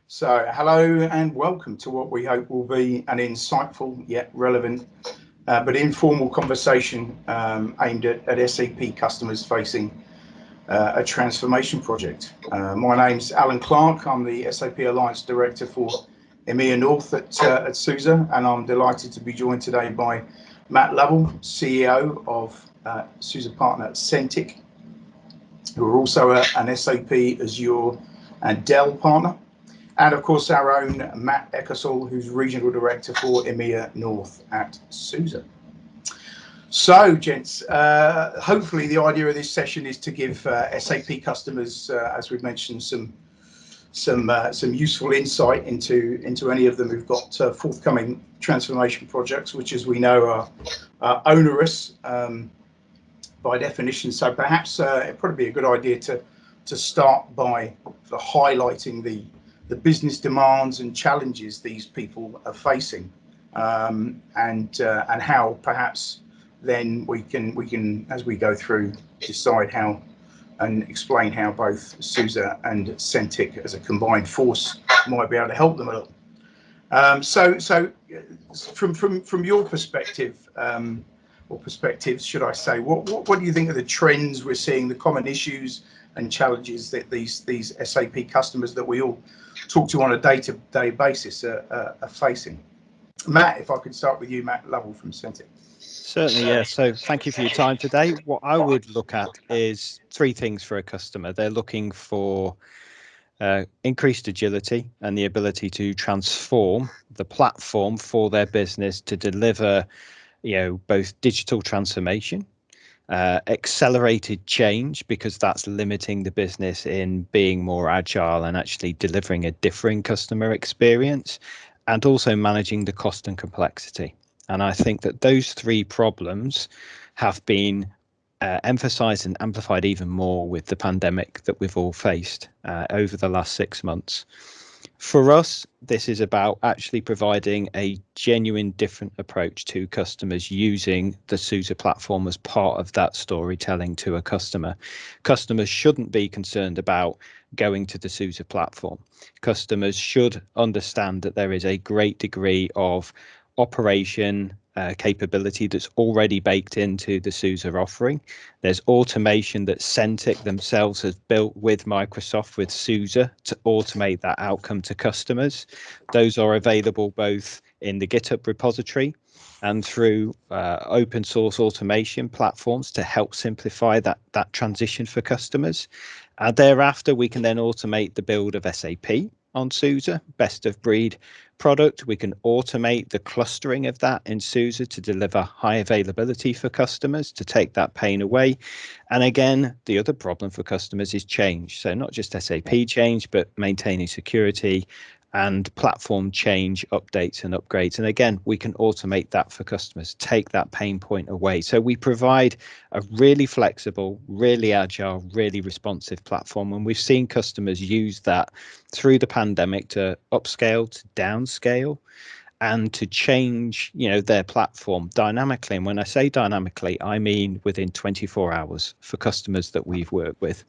So, hello and welcome to what we hope will be an insightful yet relevant but informal conversation aimed at SAP customers facing a transformation project. My name's Alan Clarke. I'm the SAP Alliance Director for EMEA North at SUSE, and I'm delighted to be joined today by Matt Lovell, CEO of SUSE partner Centiq, who are also an SAP Azure and Dell partner. And of course, our own Matt Eckersall, who's Regional Director for EMEA North at SUSE. So, gents, hopefully the idea of this session is to give SAP customers, as we've mentioned, some useful insight into any of them who've got forthcoming transformation projects, which, as we know, are onerous by definition. So perhaps it'd probably be a good idea to start by highlighting the business demands and challenges these people are facing, and how perhaps then we can, as we go through, decide how and explain how both SUSE and Centiq as a combined force might be able to help them a little. So from your perspective, or perspectives, should I say, what do you think are the trends we're seeing, the common issues and challenges that these SAP customers that we all talk to on a day-to-day basis are facing? Matt, if I could start with you, Matt Lovell from Centiq. Certainly, yeah. So thank you for your time today. What I would look at is three things for a customer. They're looking for increased agility and the ability to transform the platform for their business to deliver, both digital transformation, accelerated change, because that's limiting the business in being more agile and actually delivering a differing customer experience, and also managing the cost and complexity. And I think that those three problems have been emphasized and amplified even more with the pandemic that we've all faced over the last 6 months. For us, this is about actually providing a genuine different approach to customers using the SUSE platform as part of that storytelling to a customer. Customers shouldn't be concerned about going to the SUSE platform. Customers should understand that there is a great degree of operation capability that's already baked into the SUSE offering. There's automation that Centiq themselves has built with Microsoft, with SUSE, to automate that outcome to customers. Those are available both in the GitHub repository and through open source automation platforms to help simplify that transition for customers. Thereafter, we can then automate the build of SAP on SUSE, best of breed product. We can automate the clustering of that in SUSE to deliver high availability for customers, to take that pain away. And again, the other problem for customers is change. So not just SAP change, but maintaining security and platform change, updates and upgrades. And again, we can automate that for customers, take that pain point away. So we provide a really flexible, really agile, really responsive platform. And we've seen customers use that through the pandemic to upscale, to downscale, and to change, their platform dynamically. And when I say dynamically, I mean within 24 hours for customers that we've worked with,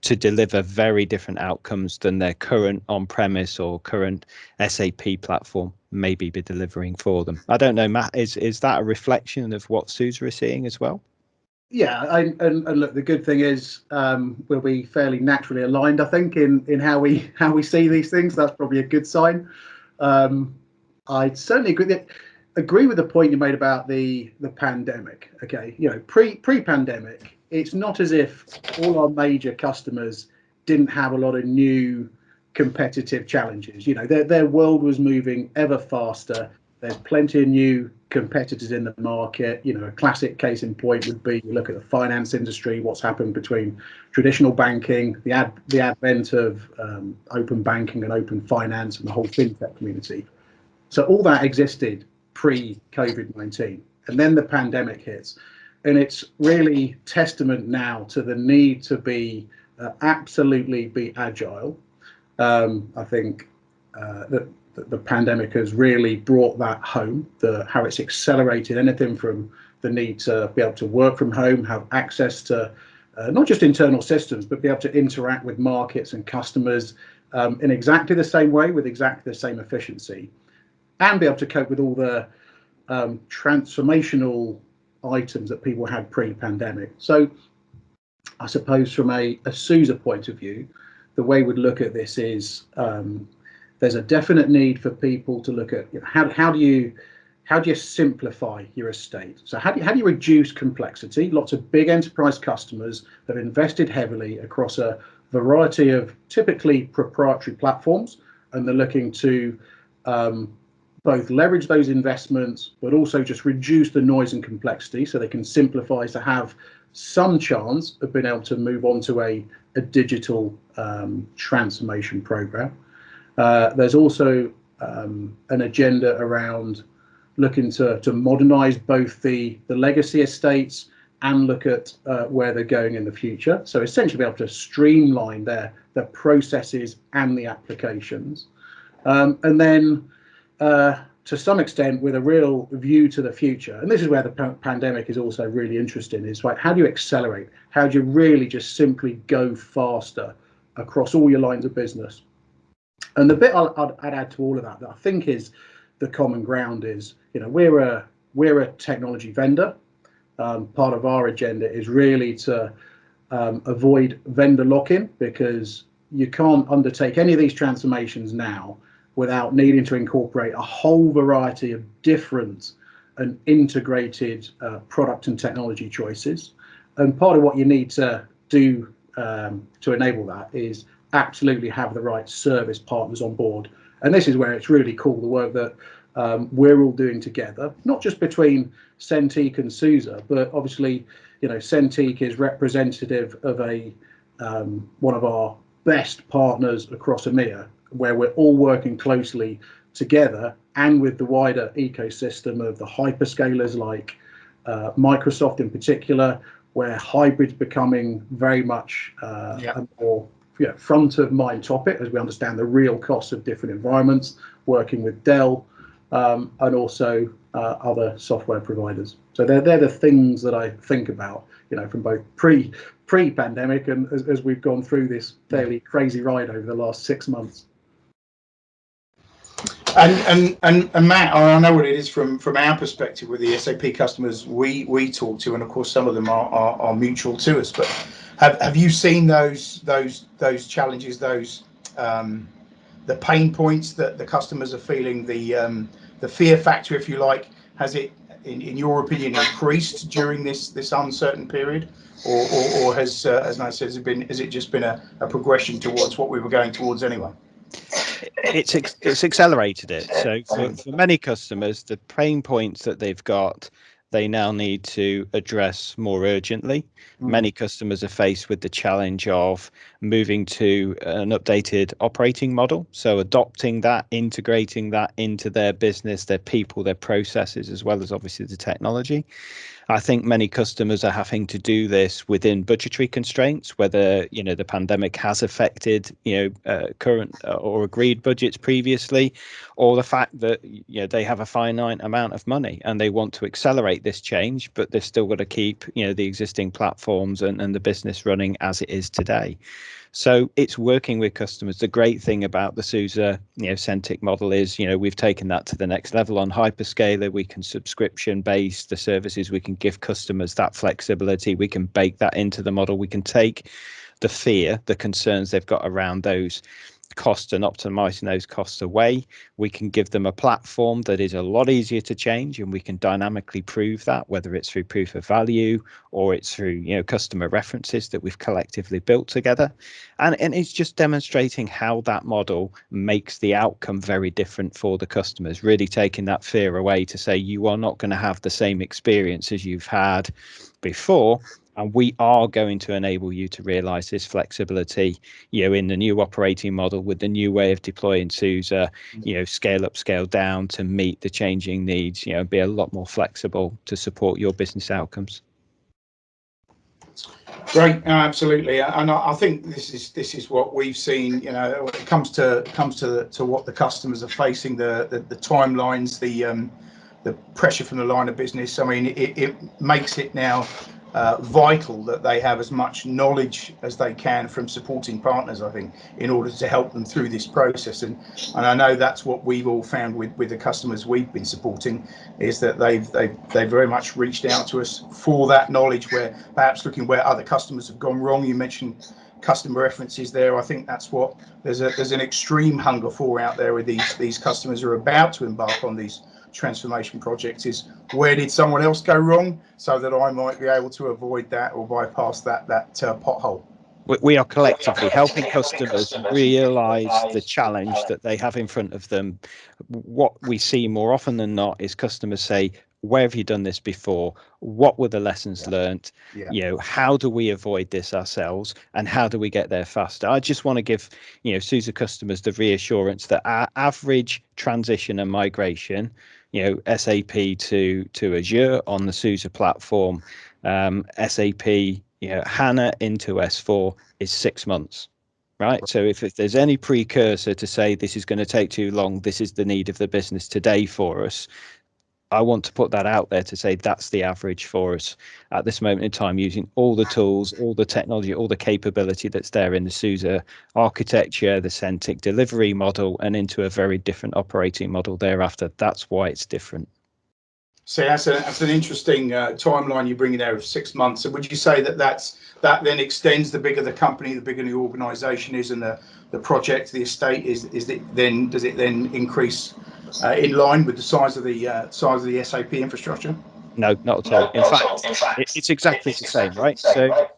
to deliver very different outcomes than their current on-premise or current SAP platform maybe be delivering for them. I don't know, Matt, is that a reflection of what SUSE is seeing as well? Yeah, and look, the good thing is we'll be fairly naturally aligned, I think, in how we see these things. That's probably a good sign. I certainly agree with the point you made about the pandemic. Okay, pre-pandemic, it's not as if all our major customers didn't have a lot of new competitive challenges. Their world was moving ever faster. There's plenty of new competitors in the market. A classic case in point would be, you look at the finance industry, what's happened between traditional banking, the advent of open banking and open finance, and the whole fintech community. So all that existed pre-COVID-19, and then the pandemic hits, and it's really testament now to the need to be absolutely be agile. I think that the pandemic has really brought that home, how it's accelerated anything from the need to be able to work from home, have access to not just internal systems, but be able to interact with markets and customers in exactly the same way with exactly the same efficiency, and be able to cope with all the transformational items that people had pre-pandemic. So I suppose from a SUSE point of view, the way we'd look at this is there's a definite need for people to look at, how do you simplify your estate? So how do you reduce complexity? Lots of big enterprise customers have invested heavily across a variety of typically proprietary platforms, and they're looking to both leverage those investments, but also just reduce the noise and complexity so they can simplify to have some chance of being able to move on to a digital transformation program. There's also an agenda around looking to modernize both the legacy estates and look at where they're going in the future. So essentially be able to streamline their processes and the applications. And then to some extent with a real view to the future. And this is where the pandemic is also really interesting, is like, how do you accelerate? How do you really just simply go faster across all your lines of business? And the bit I'd add to all of that I think is the common ground is, we're a technology vendor. Part of our agenda is really to avoid vendor lock-in, because you can't undertake any of these transformations now without needing to incorporate a whole variety of different and integrated product and technology choices. And part of what you need to do to enable that is absolutely have the right service partners on board. And this is where it's really cool, the work that we're all doing together, not just between Centiq and SUSE, but obviously, Centiq is representative of one of our best partners across EMEA, where we're all working closely together and with the wider ecosystem of the hyperscalers like Microsoft in particular, where hybrid's becoming very much a more front of mind topic as we understand the real costs of different environments, working with Dell and also other software providers. So they're the things that I think about, from both pre-pandemic and as we've gone through this fairly crazy ride over the last 6 months. And Matt, I know what it is from our perspective with the SAP customers we talk to, and of course some of them are mutual to us. But have you seen those challenges, the pain points that the customers are feeling, the fear factor, if you like? Has it, in your opinion, increased during this uncertain period, or has Matt said, has it just been a progression towards what we were going towards anyway? It's accelerated it. So for many customers, the pain points that they've got, they now need to address more urgently. Many customers are faced with the challenge of moving to an updated operating model. So adopting that, integrating that into their business, their people, their processes, as well as obviously the technology. I think many customers are having to do this within budgetary constraints, whether the pandemic has affected current or agreed budgets previously, or the fact that they have a finite amount of money and they want to accelerate this change, but they've still got to keep the existing platforms and the business running as it is today. So it's working with customers. The great thing about the SUSE, Centiq model is, we've taken that to the next level on hyperscaler. We can subscription base the services. We can give customers that flexibility. We can bake that into the model. We can take the fear, the concerns they've got around those costs and optimizing those costs away. We can give them a platform that is a lot easier to change, and we can dynamically prove that, whether it's through proof of value or it's through customer references that we've collectively built together. And it's just demonstrating how that model makes the outcome very different for the customers, really taking that fear away to say you are not going to have the same experience as you've had before. And we are going to enable you to realize this flexibility, in the new operating model with the new way of deploying SUSE, scale up, scale down to meet the changing needs, be a lot more flexible to support your business outcomes. Great, absolutely, and I think this is what we've seen. When it comes to what the customers are facing, the timelines, the pressure from the line of business. I mean, it makes it now vital that they have as much knowledge as they can from supporting partners, I think, in order to help them through this process. And I know that's what we've all found with the customers we've been supporting, is that they've very much reached out to us for that knowledge, where perhaps looking where other customers have gone wrong. You mentioned customer references there. I think that's what there's an extreme hunger for out there with these customers who are about to embark on these transformation projects, is where did someone else go wrong, so that I might be able to avoid that or bypass that pothole. We are collectively helping customers realize the challenge that they have in front of them. What we see more often than not is customers say, where have you done this before? What were the lessons learned? How do we avoid this ourselves, and how do we get there faster? I just want to give SUSE customers the reassurance that our average transition and migration, SAP to Azure on the SUSE platform, SAP HANA into S4 is 6 months, right? So if there's any precursor to say this is going to take too long, this is the need of the business today for us, I want to put that out there to say that's the average for us at this moment in time, using all the tools, all the technology, all the capability that's there in the SUSE architecture, the Centiq delivery model, and into a very different operating model thereafter. That's why it's different. So that's an interesting timeline you bring in there of 6 months. So would you say that then extends the bigger the company, the bigger the organisation is, and the project, the estate does it then increase in line with the size of the SAP infrastructure? No, not at all. In fact, it's exactly the same, right? So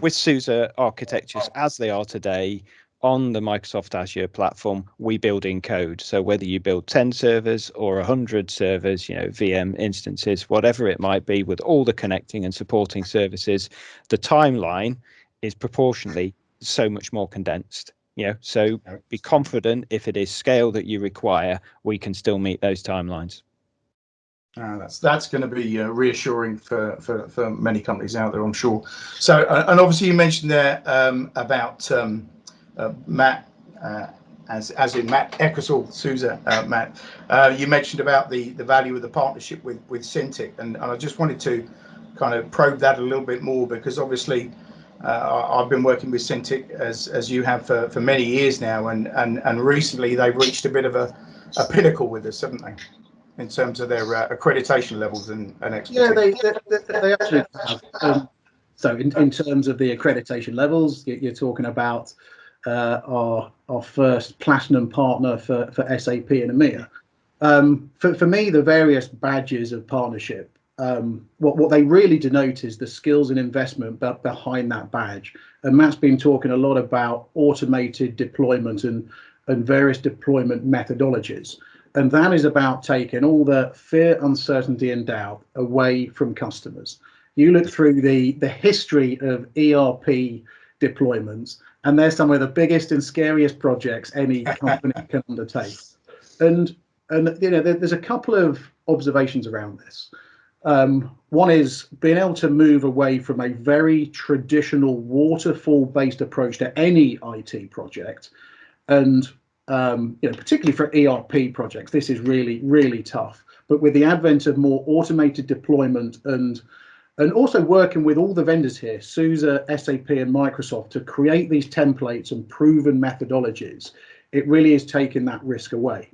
with SUSE architectures as they are today on the Microsoft Azure platform, we build in code. So whether you build 10 servers or 100 servers, VM instances, whatever it might be, with all the connecting and supporting services, the timeline is proportionally so much more condensed. So be confident if it is scale that you require, we can still meet those timelines. That's going to be reassuring for many companies out there, I'm sure. So, and obviously you mentioned there about Matt, as in Matt Eckersall, SUSE, Matt. You mentioned about the value of the partnership with Centiq, and I just wanted to kind of probe that a little bit more, because obviously I've been working with Centiq as you have for many years now, and recently they've reached a bit of a pinnacle with us, haven't they, in terms of their accreditation levels and expertise? Yeah, they actually have. So in terms of the accreditation levels, you're talking about our first platinum partner for SAP in EMEA. For me, the various badges of partnership, what they really denote is the skills and investment behind that badge. And Matt's been talking a lot about automated deployment and various deployment methodologies. And that is about taking all the fear, uncertainty, and doubt away from customers. You look through the history of ERP deployments, and they're some of the biggest and scariest projects any company can undertake. And there's a couple of observations around this. One is being able to move away from a very traditional waterfall-based approach to any IT project, and particularly for ERP projects, this is really, really tough. But with the advent of more automated deployment and also working with all the vendors here, SUSE, SAP, and Microsoft, to create these templates and proven methodologies, it really is taking that risk away.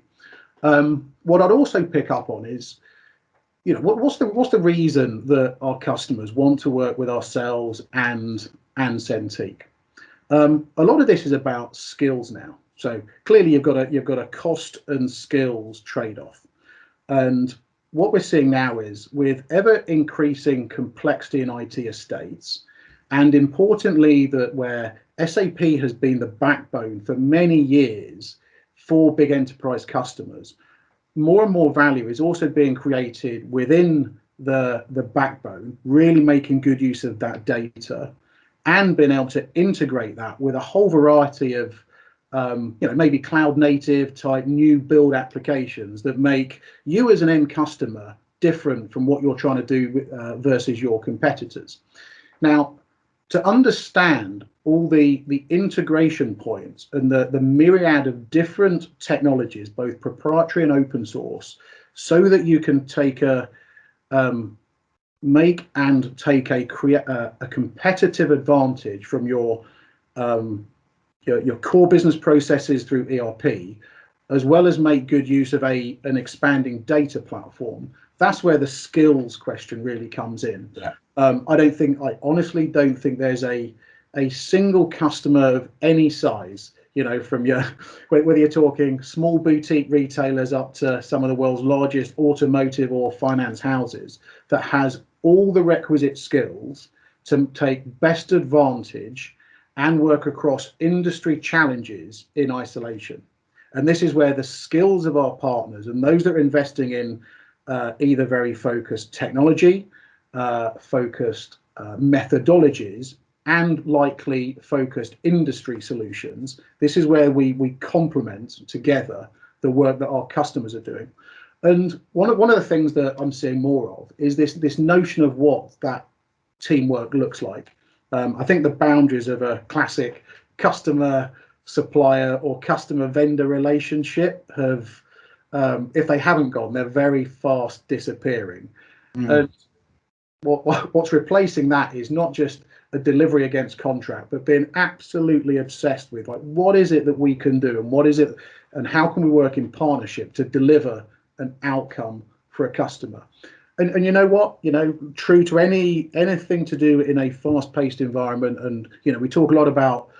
What I'd also pick up on is, what's the reason that our customers want to work with ourselves and Centiq? A lot of this is about skills now. So clearly you've got a cost and skills trade-off. And what we're seeing now is, with ever increasing complexity in IT estates, and importantly that where SAP has been the backbone for many years for big enterprise customers, more and more value is also being created within the backbone, really making good use of that data and being able to integrate that with a whole variety of maybe cloud native type new build applications that make you as an end customer different from what you're trying to do versus your competitors. Now, to understand all the integration points and the myriad of different technologies, both proprietary and open source, so that you can take a make and take a competitive advantage from your core business processes through ERP, as well as make good use of an expanding data platform. That's where the skills question really comes in. Yeah. I honestly don't think there's a single customer of any size, from whether you're talking small boutique retailers up to some of the world's largest automotive or finance houses, that has all the requisite skills to take best advantage and work across industry challenges in isolation. And this is where the skills of our partners and those that are investing in either very focused technology, focused methodologies, and likely focused industry solutions, this is where we complement together the work that our customers are doing. And one of the things that I'm seeing more of is this notion of what that teamwork looks like. I think the boundaries of a classic customer supplier or customer vendor relationship have, if they haven't gone, they're very fast disappearing. And what's replacing that is not just a delivery against contract, but being absolutely obsessed with, like, what is it that we can do, and what is it, and how can we work in partnership to deliver an outcome for a customer. And you know what, true to anything to do in a fast-paced environment, and we talk a lot about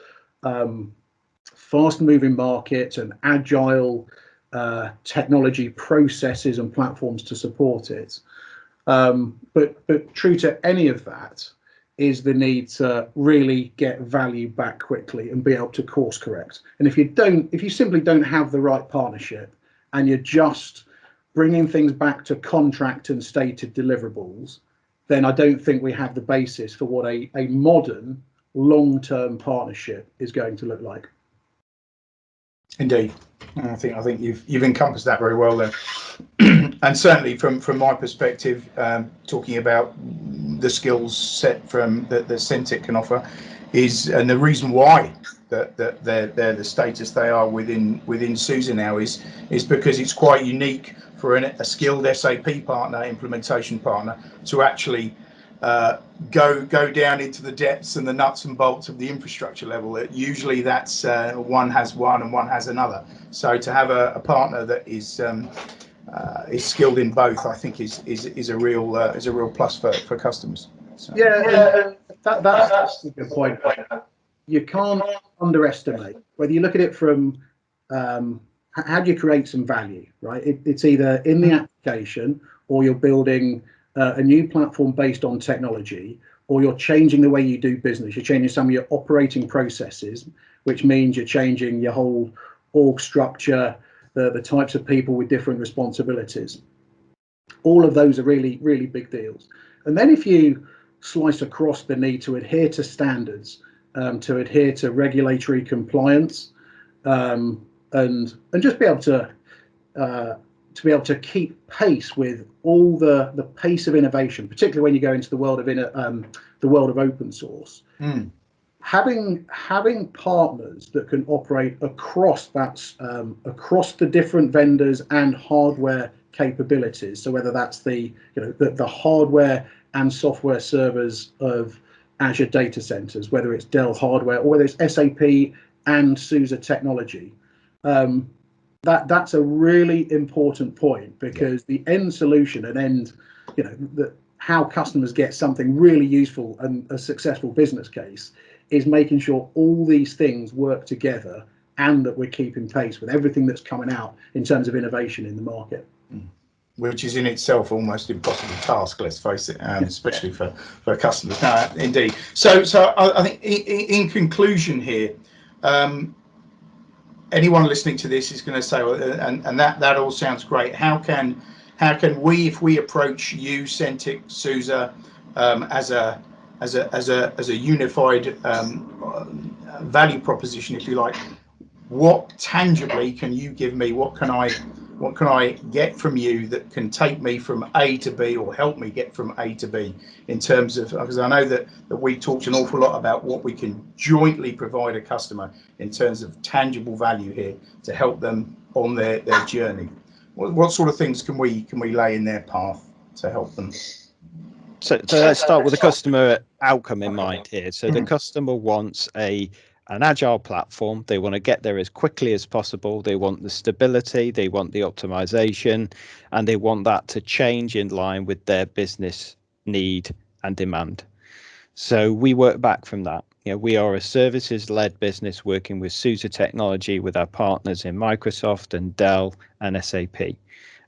fast-moving markets and agile technology processes and platforms to support it. But true to any of that is the need to really get value back quickly and be able to course correct. And if you simply don't have the right partnership, and you're just bringing things back to contract and stated deliverables, then I don't think we have the basis for what a modern long-term partnership is going to look like. Indeed, I think you've encompassed that very well there. And certainly from my perspective, talking about the skills set from that Centiq can offer and the reason why that they're the status they are within SUSE now is because it's quite unique for a skilled SAP partner, implementation partner, to actually go down into the depths and the nuts and bolts of the infrastructure level. Usually that's one has one and one has another. So to have a partner that is skilled in both, I think is a real plus for customers. So. Yeah, that's a good point. You can't underestimate, whether you look at it from how do you create some value, right? It's either in the application, or you're building a new platform based on technology, or you're changing the way you do business. You're changing some of your operating processes, which means you're changing your whole org structure, the types of people with different responsibilities. All of those are really, really big deals. And then if you slice across the need to adhere to standards, to adhere to regulatory compliance, and just be able to keep pace with all the pace of innovation, particularly when you go into the world of open source. Having partners that can operate across the different vendors and hardware capabilities. So whether that's the hardware and software servers of Azure data centers, whether it's Dell hardware or whether it's SAP and SUSE technology, that's a really important point, because the end solution and how customers get something really useful and a successful business case is making sure all these things work together, and that we're keeping pace with everything that's coming out in terms of innovation in the market. Which is in itself almost impossible task, let's face it, especially for customers. No, indeed. So I think in conclusion here, anyone listening to this is going to say, well, and that all sounds great. How can we, if we approach you, Centiq, SUSE, as a unified value proposition, if you like, what tangibly can you give me? What can I get from you that can take me from A to B, or help me get from A to B, in terms of, because I know that we talked an awful lot about what we can jointly provide a customer in terms of tangible value here to help them on their journey. What sort of things can we lay in their path to help them? So let's start with the customer outcome in mind here. So the customer wants an agile platform. They want to get there as quickly as possible. They want the stability, they want the optimization, and they want that to change in line with their business need and demand. So we work back from that. We are a services-led business working with SUSE technology with our partners in Microsoft and Dell and SAP.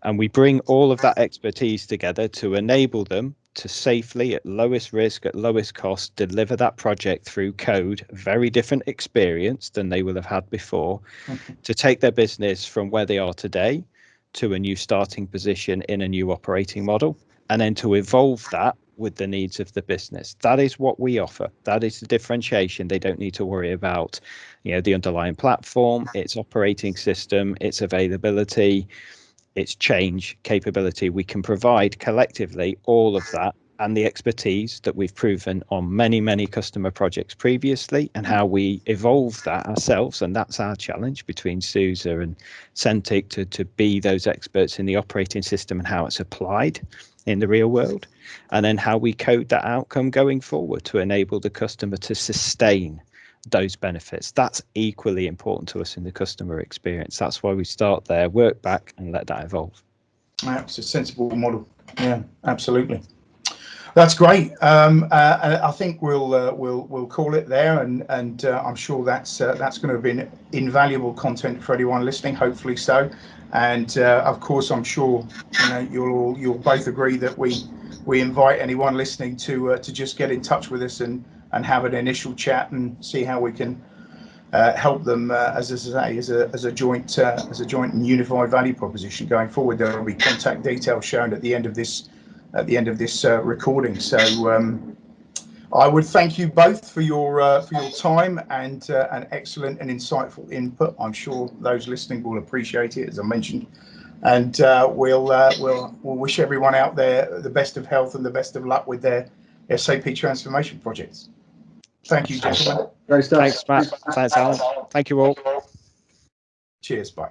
And we bring all of that expertise together to enable them to safely, at lowest risk, at lowest cost, deliver that project through code, very different experience than they will have had before, to take their business from where they are today to a new starting position in a new operating model, and then to evolve that with the needs of the business. That is what we offer. That is the differentiation. They don't need to worry about, the underlying platform, its operating system, its availability, its change capability. We can provide collectively all of that and the expertise that we've proven on many, many customer projects previously, and how we evolve that ourselves. And that's our challenge between SUSE and Centiq, to be those experts in the operating system and how it's applied in the real world, and then how we code that outcome going forward to enable the customer to sustain those benefits. That's equally important to us in the customer experience. That's why we start there, work back, and let that evolve. That's a sensible model. Yeah, absolutely. That's great. I think we'll call it there, and I'm sure that's going to have been invaluable content for anyone listening. Hopefully so. And of course, I'm sure you'll both agree that we invite anyone listening to just get in touch with us and have an initial chat and see how we can help them, as I say, as a joint and unified value proposition going forward. There will be contact details shown at the end of this recording. So I would thank you both for your time and an excellent and insightful input. I'm sure those listening will appreciate it, as I mentioned. And we'll wish everyone out there the best of health and the best of luck with their SAP transformation projects. Thank you, gentlemen. Great stuff. Thanks, Matt. Thanks, Alan. Thank you all. Cheers. Bye.